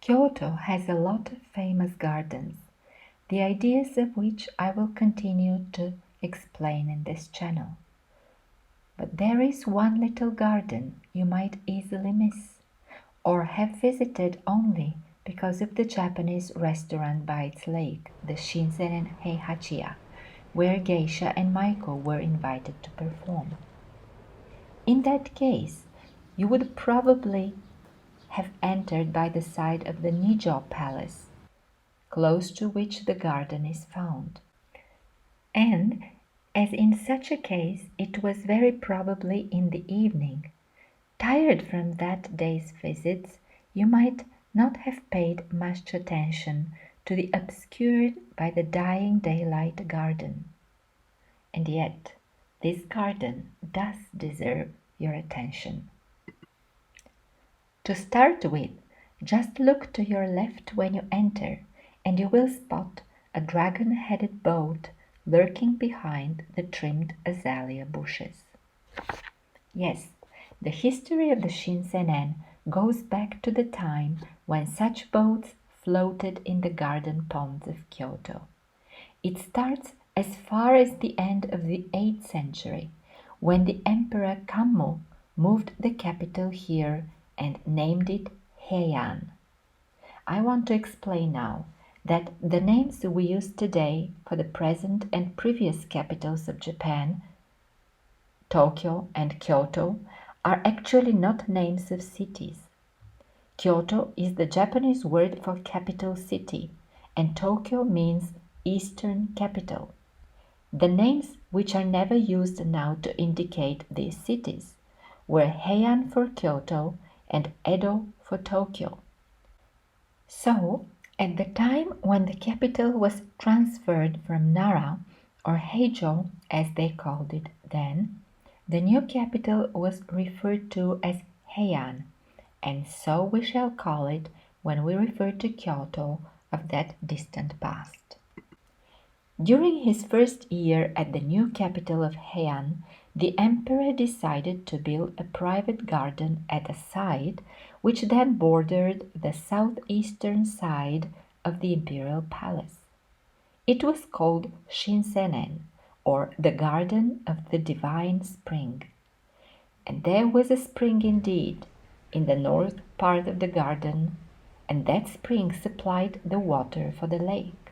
Kyoto has a lot of famous gardens, the ideas of which I will continue to explain in this channel. But there is one little garden you might easily miss, or have visited only because of the Japanese restaurant by its lake, the Shinsen-en Heihachiya, where Geisha and Maiko were invited to perform. In that case, you would probably have entered by the side of the Nijo Palace, close to which the garden is found. And, as in such a case, it was very probably in the evening. Tired from that day's visits, you might not have paid much attention to the obscured by the dying daylight garden. And yet, this garden does deserve your attention. To start with, just look to your left when you enter, and you will spot a dragon-headed boat lurking behind the trimmed azalea bushes. Yes, the history of the Shinsen-en goes back to the time when such boats floated in the garden ponds of Kyoto. It starts as far as the end of the 8th century, when the Emperor Kammu moved the capital here and named it Heian. I want to explain now that the names we use today for the present and previous capitals of Japan, Tokyo and Kyoto, are actually not names of cities. Kyoto is the Japanese word for capital city, and Tokyo means eastern capital. The names which are never used now to indicate these cities were Heian for Kyoto and Edo for Tokyo. So, at the time when the capital was transferred from Nara, or Heijo as they called it then, the new capital was referred to as Heian, and so we shall call it when we refer to Kyoto of that distant past. During his first year at the new capital of Heian, the emperor decided to build a private garden at a site which then bordered the southeastern side of the imperial palace. It was called Shinsen-en, or the Garden of the Divine Spring. And there was a spring indeed, in the north part of the garden, and that spring supplied the water for the lake.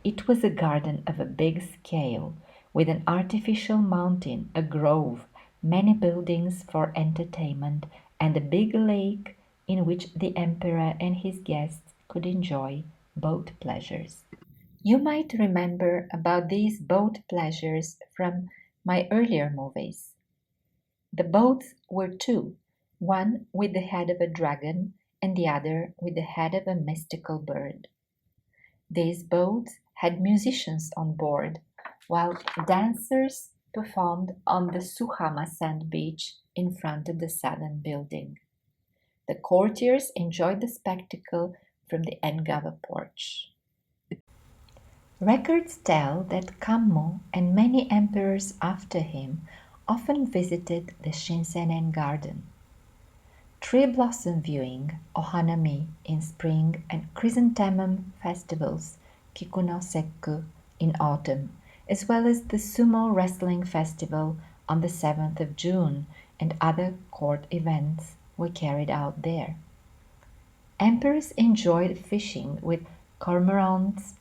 It was a garden of a big scale, with an artificial mountain, a grove, many buildings for entertainment, and a big lake in which the emperor and his guests could enjoy boat pleasures. You might remember about these boat pleasures from my earlier movies. The boats were two, one with the head of a dragon and the other with the head of a mystical bird. These boats had musicians on board, while dancers performed on the Suhama sand beach in front of the southern building. The courtiers enjoyed the spectacle from the Engava porch. Records tell that Kammu and many emperors after him often visited the Shinsen-en garden. Tree blossom viewing, ohanami, in spring, and chrysanthemum festivals, kikunosekku, in autumn, as well as the sumo wrestling festival on the 7th of June and other court events were carried out there. Emperors enjoyed fishing with cormorants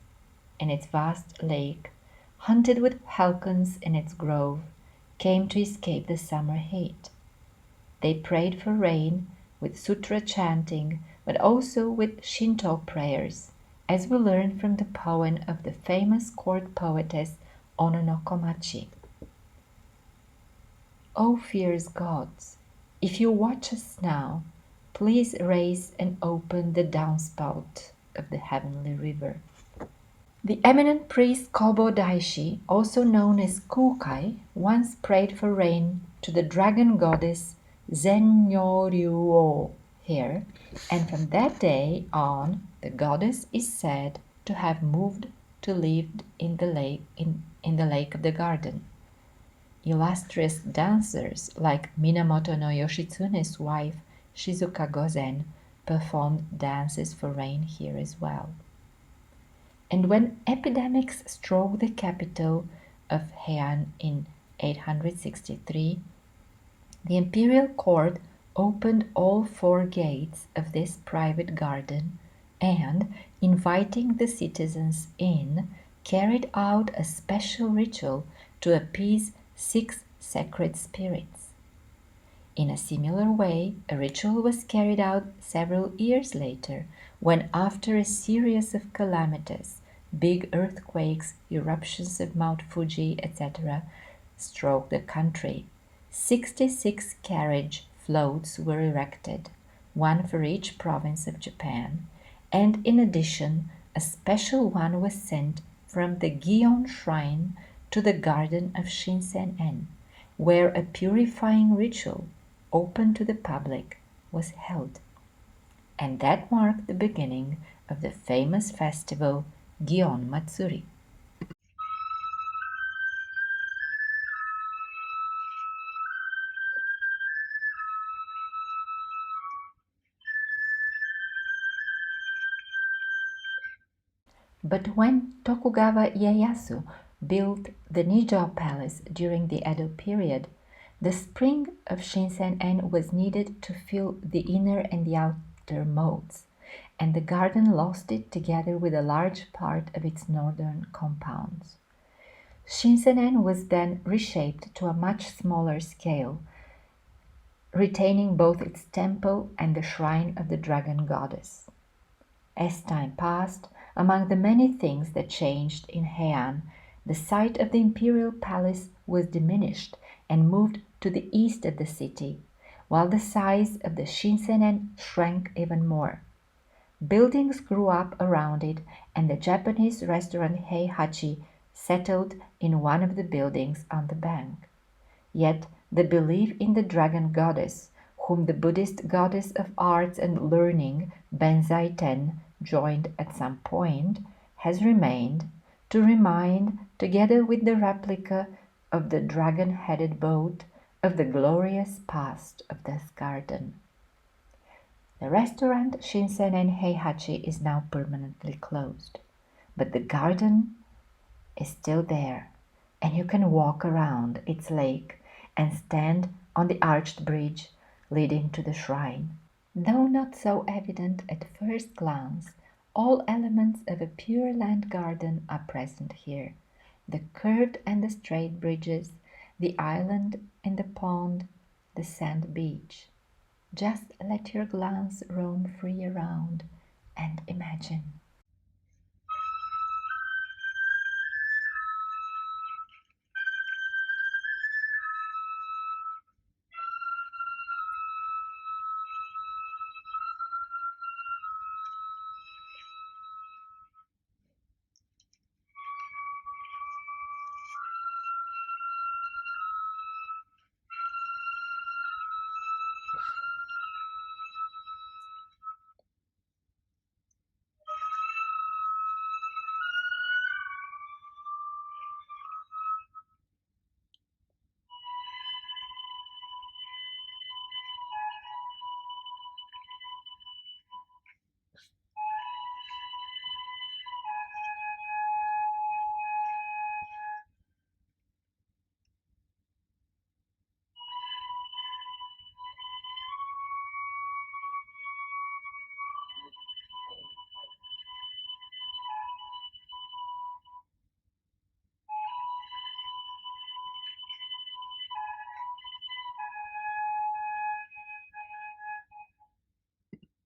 in its vast lake, hunted with falcons in its grove, came to escape the summer heat. They prayed for rain with sutra chanting, but also with Shinto prayers, as we learn from the poem of the famous court poetess Ono no Komachi. O fierce gods, if you watch us now, please raise and open the downspout of the heavenly river. The eminent priest Kobo Daishi, also known as Kukai, once prayed for rain to the dragon goddess Zenryo here, and from that day on the goddess is said to have moved to live in the lake of the garden. Illustrious dancers like Minamoto no Yoshitsune's wife Shizuka Gozen performed dances for rain here as well. And when epidemics struck the capital of Heian in 863, the imperial court opened all four gates of this private garden and, inviting the citizens in, carried out a special ritual to appease 6 sacred spirits. In a similar way, a ritual was carried out several years later when, after a series of calamities, big earthquakes, eruptions of Mount Fuji, etc., struck the country, 66 carriage floats were erected, one for each province of Japan, and in addition, a special one was sent from the Gion Shrine to the garden of Shinsen-en, where a purifying ritual open to the public was held. And that marked the beginning of the famous festival Gion Matsuri. But when Tokugawa Ieyasu built the Nijo Palace during the Edo period, the spring of Shinsen-en was needed to fill the inner and the outer moats, and the garden lost it together with a large part of its northern compounds. Shinsen-en was then reshaped to a much smaller scale, retaining both its temple and the shrine of the dragon goddess. As time passed, among the many things that changed in Heian, the site of the imperial palace was diminished and moved to the east of the city, while the size of the Shinsen-en shrank even more. Buildings grew up around it, and the Japanese restaurant Heihachi settled in one of the buildings on the bank. Yet the belief in the dragon goddess, whom the Buddhist goddess of arts and learning Benzai-ten joined at some point, has remained to remind, together with the replica of the dragon-headed boat, of the glorious past of this garden. The restaurant Shinsen-en Heihachi is now permanently closed, but the garden is still there, and you can walk around its lake and stand on the arched bridge leading to the shrine. Though not so evident at first glance, all elements of a pure land garden are present here: the curved and the straight bridges, the island in the pond, the sand beach. Just let your glance roam free around and imagine.